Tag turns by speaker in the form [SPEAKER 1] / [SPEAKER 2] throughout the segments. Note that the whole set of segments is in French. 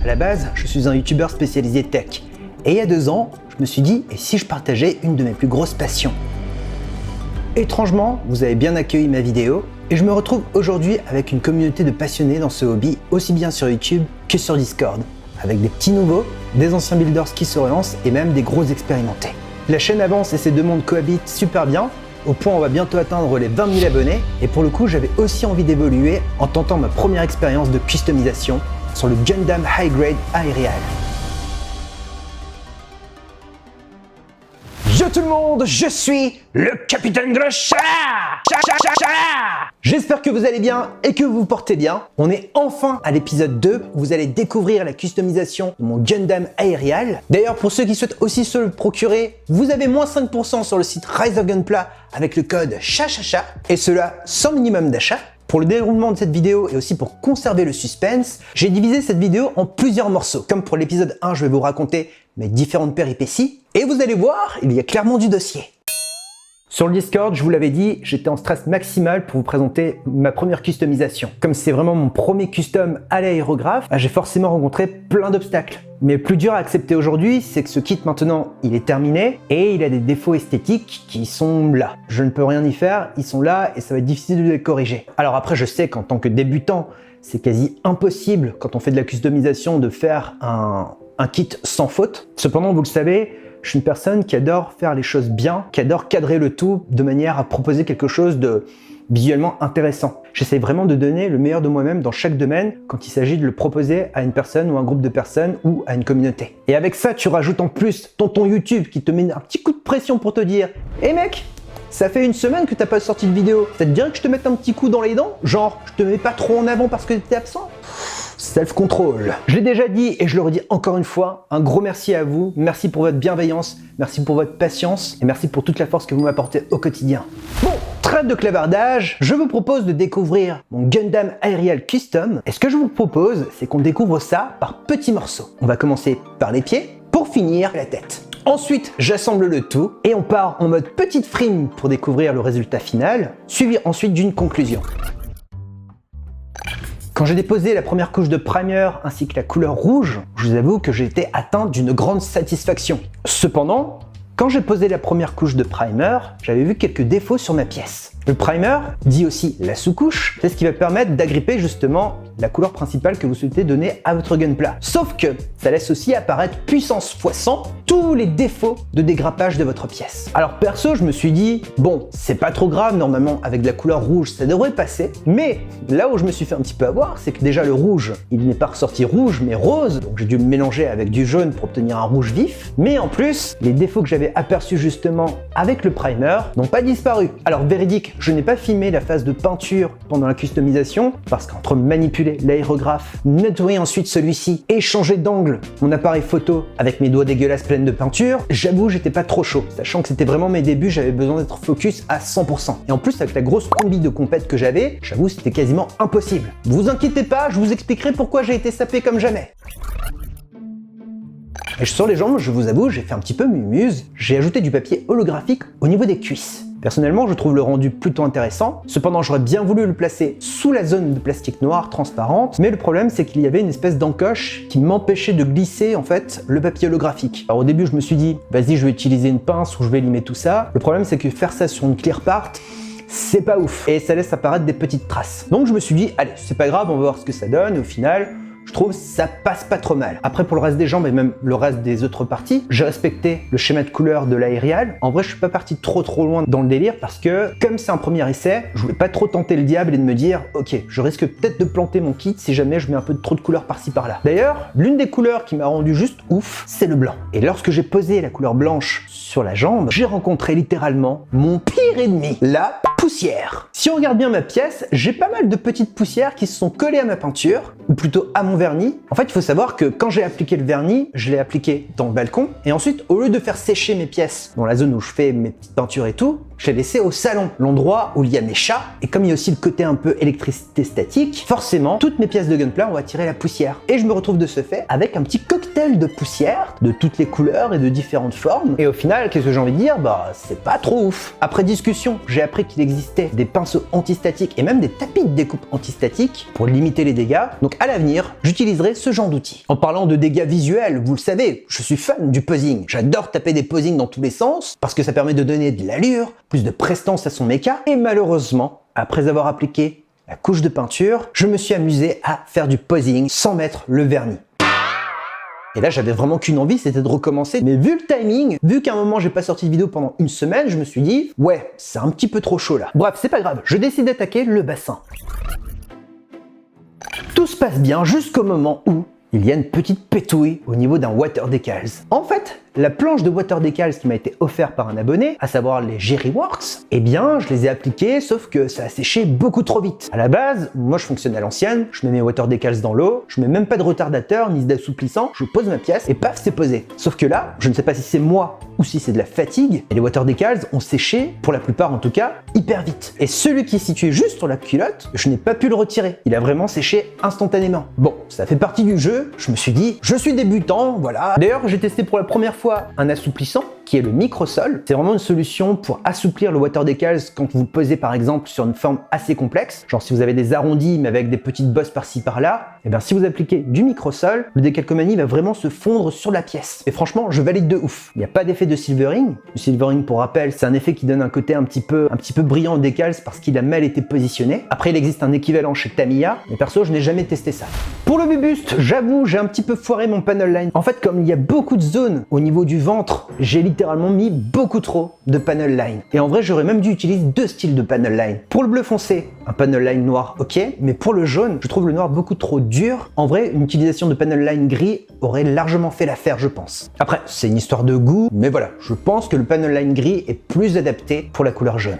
[SPEAKER 1] À la base, je suis un youtubeur spécialisé tech. Et il y a 2 ans, je me suis dit, et si je partageais une de mes plus grosses passions? Étrangement, vous avez bien accueilli ma vidéo, et je me retrouve aujourd'hui avec une communauté de passionnés dans ce hobby, aussi bien sur YouTube que sur Discord, avec des petits nouveaux, des anciens builders qui se relancent et même des gros expérimentés. La chaîne avance et ces deux mondes cohabitent super bien, au point où on va bientôt atteindre les 20 000 abonnés, et pour le coup j'avais aussi envie d'évoluer en tentant ma première expérience de customisation sur le Gundam High Grade Aerial. Yo tout le monde, je suis le Capitaine Grechat. J'espère que vous allez bien et que vous vous portez bien. On est enfin à l'épisode 2 où vous allez découvrir la customisation de mon Gundam Aerial. D'ailleurs, pour ceux qui souhaitent aussi se le procurer, vous avez moins 5% sur le site Rise of Gunpla avec le code CHACHACHA, et cela sans minimum d'achat. Pour le déroulement de cette vidéo et aussi pour conserver le suspense, j'ai divisé cette vidéo en plusieurs morceaux. Comme pour l'épisode 1, je vais vous raconter mes différentes péripéties, et vous allez voir, il y a clairement du dossier. Sur le Discord, je vous l'avais dit, j'étais en stress maximal pour vous présenter ma première customisation. Comme c'est vraiment mon premier custom à l'aérographe, j'ai forcément rencontré plein d'obstacles. Mais le plus dur à accepter aujourd'hui, c'est que ce kit maintenant, il est terminé et il a des défauts esthétiques qui sont là. Je ne peux rien y faire, ils sont là et ça va être difficile de les corriger. Alors après, je sais qu'en tant que débutant, c'est quasi impossible quand on fait de la customisation de faire un kit sans faute. Cependant, vous le savez, je suis une personne qui adore faire les choses bien, qui adore cadrer le tout de manière à proposer quelque chose de visuellement intéressant. J'essaie vraiment de donner le meilleur de moi-même dans chaque domaine quand il s'agit de le proposer à une personne ou un groupe de personnes ou à une communauté. Et avec ça, tu rajoutes en plus ton YouTube qui te met un petit coup de pression pour te dire « Hey mec, ça fait 1 semaine que t'as pas sorti de vidéo, ça te dirait que je te mette un petit coup dans les dents? Genre, je te mets pas trop en avant parce que t'es absent ?» Self-control. Je l'ai déjà dit et je le redis encore une fois, un gros merci à vous, merci pour votre bienveillance, merci pour votre patience et merci pour toute la force que vous m'apportez au quotidien. Bon, trêve de clavardage, je vous propose de découvrir mon Gundam Aerial Custom, et ce que je vous propose, c'est qu'on découvre ça par petits morceaux. On va commencer par les pieds pour finir la tête. Ensuite, j'assemble le tout et on part en mode petite frime pour découvrir le résultat final, suivi ensuite d'une conclusion. Quand j'ai déposé la première couche de primer ainsi que la couleur rouge, je vous avoue que j'ai été atteint d'une grande satisfaction. Cependant, quand j'ai posé la première couche de primer, j'avais vu quelques défauts sur ma pièce. Le primer, dit aussi la sous-couche, c'est ce qui va permettre d'agripper justement la couleur principale que vous souhaitez donner à votre gunpla. Sauf que ça laisse aussi apparaître puissance x100 tous les défauts de dégrappage de votre pièce. Alors perso, je me suis dit, bon, c'est pas trop grave, normalement avec de la couleur rouge ça devrait passer, mais là où je me suis fait un petit peu avoir, c'est que déjà le rouge, il n'est pas ressorti rouge mais rose, donc j'ai dû me mélanger avec du jaune pour obtenir un rouge vif, mais en plus, les défauts que j'avais aperçus justement avec le primer n'ont pas disparu. Alors véridique, je n'ai pas filmé la phase de peinture pendant la customisation, parce qu'entre manipuler l'aérographe, nettoyer ensuite celui-ci et changer d'angle mon appareil photo avec mes doigts dégueulasses pleines de peinture, j'avoue j'étais pas trop chaud, sachant que c'était vraiment mes débuts, j'avais besoin d'être focus à 100%. Et en plus avec la grosse combi de compète que j'avais, j'avoue c'était quasiment impossible. Vous inquiétez pas, je vous expliquerai pourquoi j'ai été sapé comme jamais. Et sur les jambes, je vous avoue, j'ai fait un petit peu mumuse, j'ai ajouté du papier holographique au niveau des cuisses. Personnellement, je trouve le rendu plutôt intéressant. Cependant, j'aurais bien voulu le placer sous la zone de plastique noir transparente, mais le problème, c'est qu'il y avait une espèce d'encoche qui m'empêchait de glisser en fait le papier holographique. Alors au début, je me suis dit, vas-y, je vais utiliser une pince ou je vais limer tout ça. Le problème, c'est que faire ça sur une clear part, c'est pas ouf et ça laisse apparaître des petites traces. Donc je me suis dit, allez, c'est pas grave, on va voir ce que ça donne. Et au final, je trouve que ça passe pas trop mal. Après, pour le reste des jambes et même le reste des autres parties, j'ai respecté le schéma de couleur de l'aérial. En vrai, je suis pas parti trop loin dans le délire parce que, comme c'est un premier essai, je voulais pas trop tenter le diable et de me dire, ok, je risque peut-être de planter mon kit si jamais je mets un peu trop de couleur par-ci par-là. D'ailleurs, l'une des couleurs qui m'a rendu juste ouf, c'est le blanc. Et lorsque j'ai posé la couleur blanche sur la jambe, j'ai rencontré littéralement mon pire ennemi, la poussière. Si on regarde bien ma pièce, j'ai pas mal de petites poussières qui se sont collées à ma peinture, ou plutôt à mon vernis. En fait, il faut savoir que quand j'ai appliqué le vernis, je l'ai appliqué dans le balcon, et ensuite, au lieu de faire sécher mes pièces dans la zone où je fais mes petites peintures et tout, je l'ai laissé au salon, l'endroit où il y a mes chats, et comme il y a aussi le côté un peu électricité statique, forcément, toutes mes pièces de gunpla ont attiré la poussière. Et je me retrouve de ce fait avec un petit cocktail de poussière, de toutes les couleurs et de différentes formes, et au final, qu'est-ce que j'ai envie de dire? Bah, c'est pas trop ouf. Après discussion, j'ai appris qu'il existait des pinceaux antistatiques et même des tapis de découpe antistatiques pour limiter les dégâts, donc à l'avenir, j'utiliserai ce genre d'outil. En parlant de dégâts visuels, vous le savez, je suis fan du posing. J'adore taper des posings dans tous les sens parce que ça permet de donner de l'allure, plus de prestance à son mecha. Et malheureusement, après avoir appliqué la couche de peinture, je me suis amusé à faire du posing sans mettre le vernis. Et là, j'avais vraiment qu'une envie, c'était de recommencer. Mais vu le timing, vu qu'à un moment, j'ai pas sorti de vidéo pendant une semaine, je me suis dit, ouais, c'est un petit peu trop chaud là. Bref, c'est pas grave, je décide d'attaquer le bassin. Tout se passe bien jusqu'au moment où il y a une petite pétouille au niveau d'un water decals. En fait, la planche de water decals qui m'a été offerte par un abonné, à savoir les Jerryworks, eh bien, je les ai appliqués, sauf que ça a séché beaucoup trop vite. À la base, moi je fonctionne à l'ancienne, je mets mes water decals dans l'eau, je mets même pas de retardateur ni d'assouplissant, je pose ma pièce et paf, c'est posé. Sauf que là, je ne sais pas si c'est moi ou si c'est de la fatigue, et les water decals ont séché, pour la plupart en tout cas, hyper vite. Et celui qui est situé juste sur la culotte, je n'ai pas pu le retirer. Il a vraiment séché instantanément. Bon, ça fait partie du jeu, je me suis dit, je suis débutant, voilà. D'ailleurs, j'ai testé pour la première fois un assouplissant qui est le Microsol. C'est vraiment une solution pour assouplir le water decals quand vous le posez par exemple sur une forme assez complexe, genre si vous avez des arrondis mais avec des petites bosses par-ci par-là, et bien si vous appliquez du Microsol, le décalcomanie va vraiment se fondre sur la pièce. Et franchement, je valide de ouf. Il n'y a pas d'effet de silvering. Le silvering, pour rappel, c'est un effet qui donne un côté un petit peu brillant au decals parce qu'il a mal été positionné. Après, il existe un équivalent chez Tamiya, mais perso, je n'ai jamais testé ça. Pour le bubuste, j'avoue, j'ai un petit peu foiré mon panel line. En fait, comme il y a beaucoup de zones au niveau du ventre, j'ai littéralement mis beaucoup trop de panel line. Et en vrai, j'aurais même dû utiliser deux styles de panel line. Pour le bleu foncé, un panel line noir, ok, mais pour le jaune, je trouve le noir beaucoup trop dur. En vrai, une utilisation de panel line gris aurait largement fait l'affaire, je pense. Après, c'est une histoire de goût, mais voilà, je pense que le panel line gris est plus adapté pour la couleur jaune.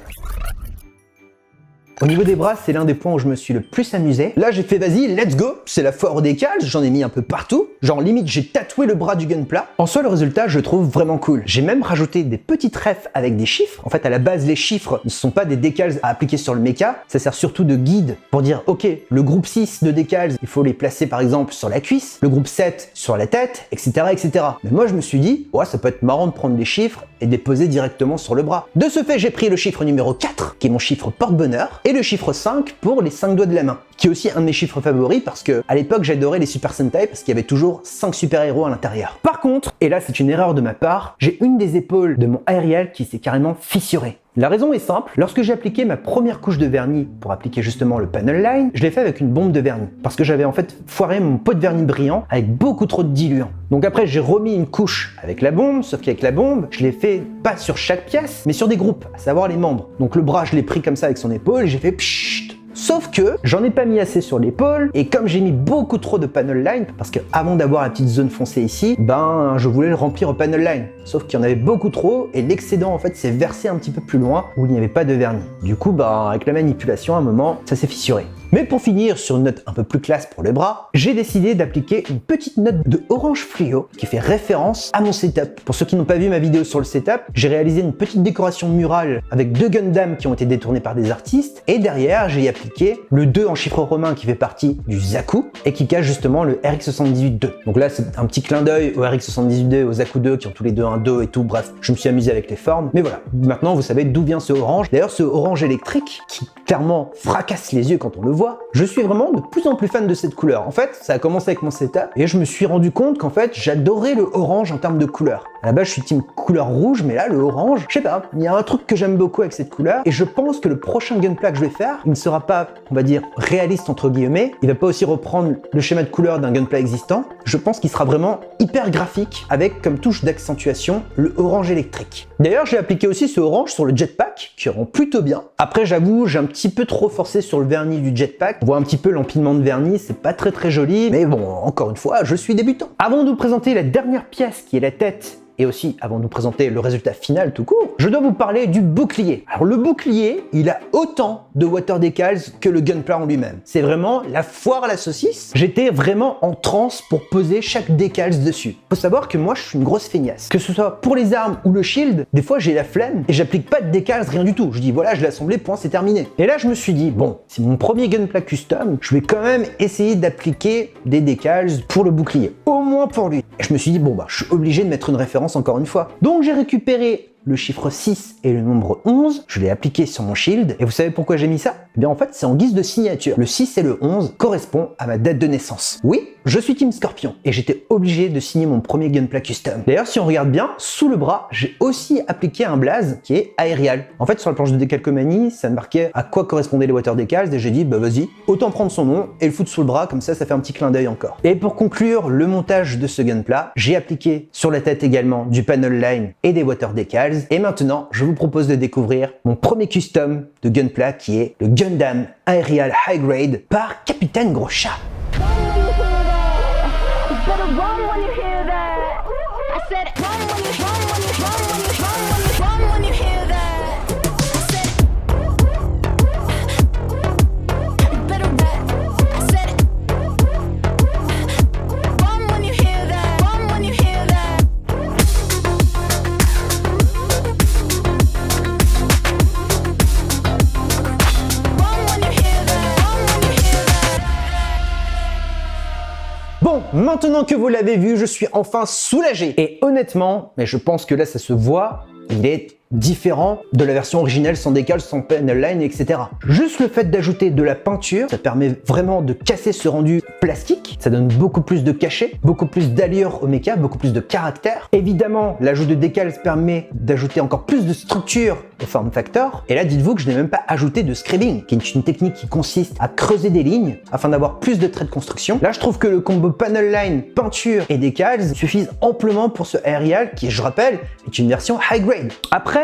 [SPEAKER 1] Au niveau des bras, c'est l'un des points où je me suis le plus amusé. Là, j'ai fait vas-y, let's go. C'est la foire aux decals, j'en ai mis un peu partout. Genre limite, j'ai tatoué le bras du gunpla. En soi, le résultat, je trouve vraiment cool. J'ai même rajouté des petites refs avec des chiffres. En fait, à la base, les chiffres ne sont pas des decals à appliquer sur le mecha. Ça sert surtout de guide pour dire, ok, le groupe 6 de decals, il faut les placer par exemple sur la cuisse, le groupe 7 sur la tête, etc., etc. Mais moi, je me suis dit, ouais, ça peut être marrant de prendre des chiffres et de les poser directement sur le bras. De ce fait, j'ai pris le chiffre numéro 4, qui est mon chiffre porte-bonheur, et le chiffre 5 pour les 5 doigts de la main, qui est aussi un de mes chiffres favoris parce que à l'époque j'adorais les Super Sentai parce qu'il y avait toujours 5 super-héros à l'intérieur. Par contre, et là c'est une erreur de ma part, j'ai une des épaules de mon aérial qui s'est carrément fissurée. La raison est simple, lorsque j'ai appliqué ma première couche de vernis pour appliquer justement le panel line, je l'ai fait avec une bombe de vernis parce que j'avais en fait foiré mon pot de vernis brillant avec beaucoup trop de diluant. Donc après j'ai remis une couche avec la bombe, sauf qu'avec la bombe, je l'ai fait pas sur chaque pièce, mais sur des groupes, à savoir les membres. Donc le bras je l'ai pris comme ça avec son épaule et j'ai fait pshhh. Sauf que j'en ai pas mis assez sur l'épaule et comme j'ai mis beaucoup trop de panel line, parce que avant d'avoir la petite zone foncée ici, ben je voulais le remplir au panel line. Sauf qu'il y en avait beaucoup trop et l'excédent en fait s'est versé un petit peu plus loin où il n'y avait pas de vernis. Du coup, ben avec la manipulation à un moment, ça s'est fissuré. Mais pour finir sur une note un peu plus classe pour le bras, j'ai décidé d'appliquer une petite note de orange fluo qui fait référence à mon setup. Pour ceux qui n'ont pas vu ma vidéo sur le setup, j'ai réalisé une petite décoration murale avec deux Gundam qui ont été détournés par des artistes et derrière j'ai appliqué le 2 en chiffre romain qui fait partie du Zaku et qui cache justement le RX78-2. Donc là c'est un petit clin d'œil au RX78-2 et au Zaku 2 qui ont tous les deux un 2 et tout, bref, je me suis amusé avec les formes. Mais voilà, maintenant vous savez d'où vient ce orange. D'ailleurs ce orange électrique qui clairement fracasse les yeux quand on le voit, je suis vraiment de plus en plus fan de cette couleur. En fait, ça a commencé avec mon setup et je me suis rendu compte qu'en fait, j'adorais le orange en termes de couleur. À la base, je suis team couleur rouge, mais là, le orange, je sais pas, il y a un truc que j'aime beaucoup avec cette couleur et je pense que le prochain gunpla que je vais faire, il ne sera pas, on va dire, réaliste entre guillemets. Il va pas aussi reprendre le schéma de couleur d'un gunpla existant. Je pense qu'il sera vraiment hyper graphique avec comme touche d'accentuation le orange électrique. D'ailleurs, j'ai appliqué aussi ce orange sur le jetpack qui rend plutôt bien. Après, j'avoue, j'ai un petit peu trop forcé sur le vernis du jetpack. On voit un petit peu l'empilement de vernis, c'est pas très joli, mais bon, encore une fois, je suis débutant. Avant de vous présenter la dernière pièce qui est la tête, et aussi avant de vous présenter le résultat final tout court, je dois vous parler du bouclier. Alors le bouclier, il a autant de water decals que le gunpla en lui-même. C'est vraiment la foire à la saucisse. J'étais vraiment en transe pour poser chaque decals dessus. Faut savoir que moi je suis une grosse feignasse. Que ce soit pour les armes ou le shield, des fois j'ai la flemme et j'applique pas de decals, rien du tout. Je dis voilà, je l'ai assemblé, point, c'est terminé. Et là je me suis dit, bon, c'est mon premier gunpla custom, je vais quand même essayer d'appliquer des decals pour le bouclier. Au moins pour lui. Et je me suis dit, bon bah, je suis obligé de mettre une référence encore une fois. Donc j'ai récupéré le chiffre 6 et le nombre 11, je l'ai appliqué sur mon shield, et vous savez pourquoi j'ai mis ça? Eh bien en fait c'est en guise de signature. Le 6 et le 11 correspondent à ma date de naissance. Oui, je suis Team Scorpion, et j'étais obligé de signer mon premier Gunpla Custom. D'ailleurs si on regarde bien, sous le bras, j'ai aussi appliqué un blaze qui est aérial. En fait sur la planche de décalcomanie, ça marquait à quoi correspondaient les water decals, et j'ai dit bah vas-y, autant prendre son nom et le foutre sous le bras, comme ça fait un petit clin d'œil encore. Et pour conclure le montage de ce Gunpla, j'ai appliqué sur la tête également du panel line et des water decals, et maintenant je vous propose de découvrir mon premier custom de Gunpla qui est le Gundam Aerial High Grade par Capitaine Gros Chat. Bon, maintenant que vous l'avez vu, je suis enfin soulagé. Et honnêtement, mais je pense que là ça se voit, il est différent de la version originelle sans décal, sans panel line, etc. Juste le fait d'ajouter de la peinture, ça permet vraiment de casser ce rendu plastique, ça donne beaucoup plus de cachet, beaucoup plus d'allure au mecha, beaucoup plus de caractère. Évidemment, l'ajout de décal permet d'ajouter encore plus de structure au form factor, et là dites-vous que je n'ai même pas ajouté de scribing, qui est une technique qui consiste à creuser des lignes afin d'avoir plus de traits de construction. Là je trouve que le combo panel line, peinture et décals suffisent amplement pour ce aerial qui, je rappelle, est une version high grade. Après,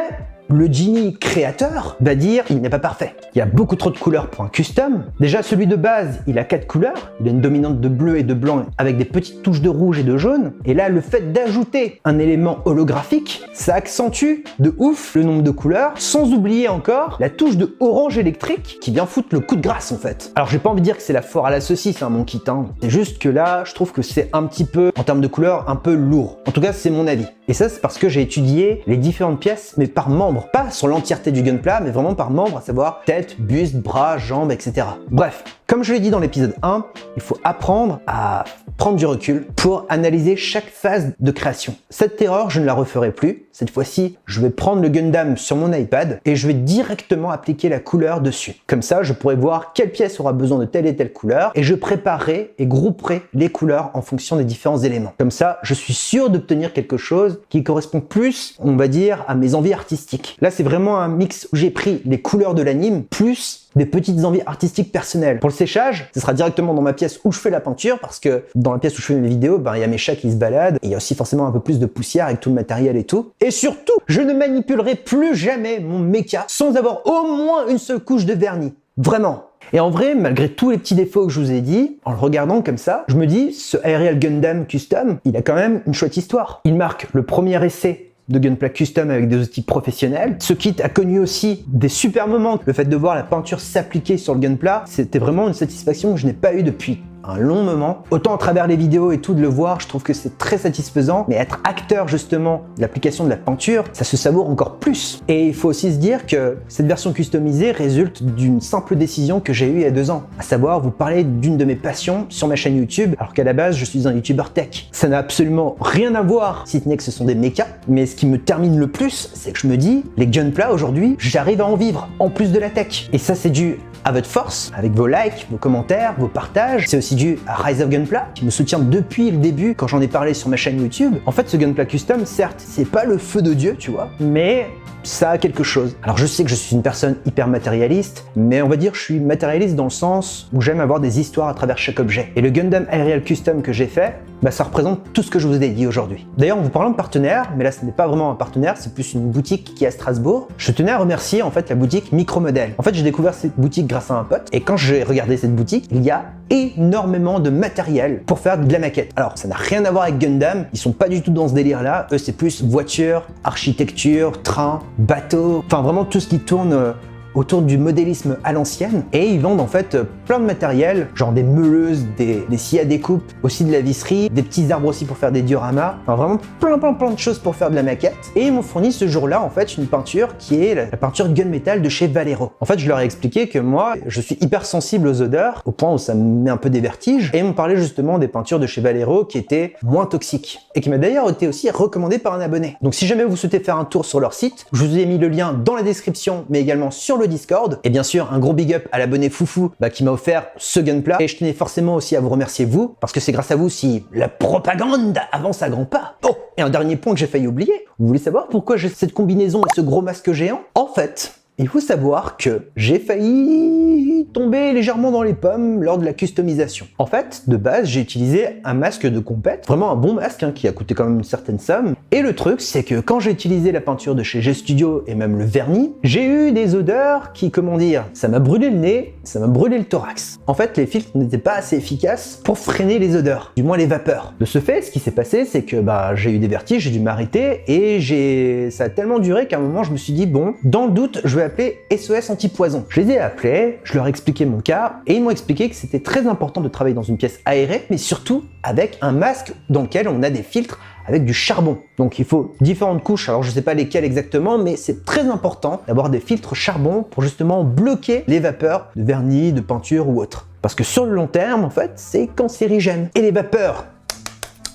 [SPEAKER 1] le Genie créateur va dire qu'il n'est pas parfait. Il y a beaucoup trop de couleurs pour un custom. Déjà, celui de base, il a 4 couleurs. Il a une dominante de bleu et de blanc avec des petites touches de rouge et de jaune. Et là, le fait d'ajouter un élément holographique, ça accentue de ouf le nombre de couleurs, sans oublier encore la touche de orange électrique qui vient foutre le coup de grâce en fait. Alors, j'ai pas envie de dire que c'est la foire à la saucisse, hein, mon kit. C'est juste que là, je trouve que c'est un petit peu, en termes de couleurs, un peu lourd. En tout cas, c'est mon avis. Et ça, c'est parce que j'ai étudié les différentes pièces, mais par membre. Pas sur l'entièreté du Gunpla, mais vraiment par membre, à savoir tête, buste, bras, jambes, etc. Bref, comme je l'ai dit dans l'épisode 1, il faut apprendre à prendre du recul pour analyser chaque phase de création. Cette erreur, je ne la referai plus. Cette fois-ci, je vais prendre le Gundam sur mon iPad et je vais directement appliquer la couleur dessus. Comme ça, je pourrai voir quelle pièce aura besoin de telle et telle couleur et je préparerai et grouperai les couleurs en fonction des différents éléments. Comme ça, je suis sûr d'obtenir quelque chose qui correspond plus, on va dire, à mes envies artistiques. Là, c'est vraiment un mix où j'ai pris les couleurs de l'anime plus des petites envies artistiques personnelles. Pour le séchage, ce sera directement dans ma pièce où je fais la peinture parce que dans la pièce où je fais mes vidéos, il y a mes chats qui se baladent et il y a aussi forcément un peu plus de poussière avec tout le matériel et tout. Et surtout, je ne manipulerai plus jamais mon mecha sans avoir au moins une seule couche de vernis. Vraiment. Et en vrai, malgré tous les petits défauts que je vous ai dit, en le regardant comme ça, je me dis, ce Aerial Gundam Custom, il a quand même une chouette histoire. Il marque le premier essai de Gunpla Custom avec des outils professionnels. Ce kit a connu aussi des super moments. Le fait de voir la peinture s'appliquer sur le Gunpla, c'était vraiment une satisfaction que je n'ai pas eue depuis un long moment. Autant à travers les vidéos et tout de le voir, je trouve que c'est très satisfaisant, mais être acteur justement de l'application de la peinture, ça se savoure encore plus. Et il faut aussi se dire que cette version customisée résulte d'une simple décision que j'ai eue il y a 2 ans, à savoir vous parler d'une de mes passions sur ma chaîne YouTube, alors qu'à la base je suis un YouTuber tech. Ça n'a absolument rien à voir, si ce n'est que ce sont des mechas, mais ce qui me termine le plus, c'est que je me dis, les Gunpla aujourd'hui, j'arrive à en vivre, en plus de la tech. Et ça c'est dû à votre force, avec vos likes, vos commentaires, vos partages. C'est aussi dû à Rise of Gunpla, qui me soutient depuis le début quand j'en ai parlé sur ma chaîne YouTube. En fait, ce Gunpla Custom, certes, c'est pas le feu de Dieu, tu vois, mais ça a quelque chose. Alors je sais que je suis une personne hyper matérialiste, mais on va dire que je suis matérialiste dans le sens où j'aime avoir des histoires à travers chaque objet. Et le Gundam Aerial Custom que j'ai fait, ça représente tout ce que je vous ai dit aujourd'hui. D'ailleurs, en vous parlant de partenaire, mais là ce n'est pas vraiment un partenaire, c'est plus une boutique qui est à Strasbourg, je tenais à remercier en fait la boutique Micromodel. En fait, j'ai découvert cette boutique grâce à un pote, et quand j'ai regardé cette boutique, il y a énormément de matériel pour faire de la maquette. Alors, ça n'a rien à voir avec Gundam, ils sont pas du tout dans ce délire-là, eux c'est plus voiture, architecture, train, bateau, enfin vraiment tout ce qui tourne autour du modélisme à l'ancienne et ils vendent en fait plein de matériel, genre des meuleuses, des scies à découpe, aussi de la visserie, des petits arbres aussi pour faire des dioramas, enfin vraiment plein de choses pour faire de la maquette. Et ils m'ont fourni ce jour-là en fait une peinture qui est la peinture Gunmetal de chez Vallejo. En fait, je leur ai expliqué que moi, je suis hyper sensible aux odeurs, au point où ça me met un peu des vertiges, et ils m'ont parlé justement des peintures de chez Vallejo qui étaient moins toxiques, et qui m'a d'ailleurs été aussi recommandé par un abonné. Donc si jamais vous souhaitez faire un tour sur leur site, je vous ai mis le lien dans la description, mais également sur le Discord. Et bien sûr, un gros big up à l'abonné Foufou qui m'a offert ce gunpla, et je tenais forcément aussi à vous remercier vous, parce que c'est grâce à vous si la propagande avance à grands pas. Oh, et un dernier point que j'ai failli oublier, vous voulez savoir pourquoi j'ai cette combinaison et ce gros masque géant? En fait, il faut savoir que j'ai failli tomber légèrement dans les pommes lors de la customisation. En fait, de base, j'ai utilisé un masque de compète, vraiment un bon masque qui a coûté quand même une certaine somme. Et le truc, c'est que quand j'ai utilisé la peinture de chez G-Studio et même le vernis, j'ai eu des odeurs qui, comment dire, ça m'a brûlé le nez, ça m'a brûlé le thorax. En fait, les filtres n'étaient pas assez efficaces pour freiner les odeurs, du moins les vapeurs. De ce fait, ce qui s'est passé, c'est que j'ai eu des vertiges, j'ai dû m'arrêter et ça a tellement duré qu'à un moment, je me suis dit, bon, dans le doute, je vais appeler SOS Antipoison. Je les ai appelés, je leur ai expliqué mon cas et ils m'ont expliqué que c'était très important de travailler dans une pièce aérée, mais surtout avec un masque dans lequel on a des filtres avec du charbon. Donc il faut différentes couches, alors je sais pas lesquelles exactement, mais c'est très important d'avoir des filtres charbon pour justement bloquer les vapeurs de vernis, de peinture ou autre. Parce que sur le long terme, en fait, c'est cancérigène. Et les vapeurs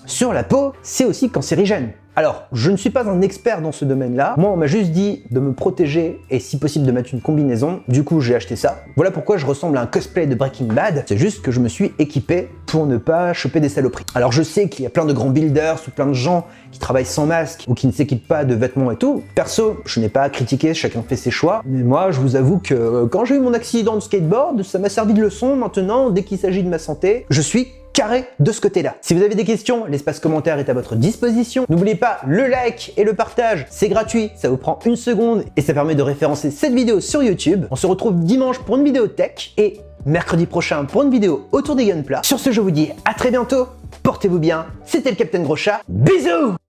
[SPEAKER 1] sur la peau, c'est aussi cancérigène. Alors, je ne suis pas un expert dans ce domaine-là. Moi, on m'a juste dit de me protéger et si possible de mettre une combinaison. Du coup, j'ai acheté ça. Voilà pourquoi je ressemble à un cosplay de Breaking Bad. C'est juste que je me suis équipé pour ne pas choper des saloperies. Alors, je sais qu'il y a plein de grands builders ou plein de gens qui travaillent sans masque ou qui ne s'équipent pas de vêtements et tout. Perso, je n'ai pas à critiquer, chacun fait ses choix. Mais moi, je vous avoue que quand j'ai eu mon accident de skateboard, ça m'a servi de leçon. Maintenant, dès qu'il s'agit de ma santé, je suis carré de ce côté-là. Si vous avez des questions, l'espace commentaire est à votre disposition. N'oubliez pas le like et le partage, c'est gratuit, ça vous prend une seconde et ça permet de référencer cette vidéo sur YouTube. On se retrouve dimanche pour une vidéo tech et mercredi prochain pour une vidéo autour des gunpla. Sur ce, je vous dis à très bientôt, portez-vous bien, c'était le Captain Gros Chat, bisous!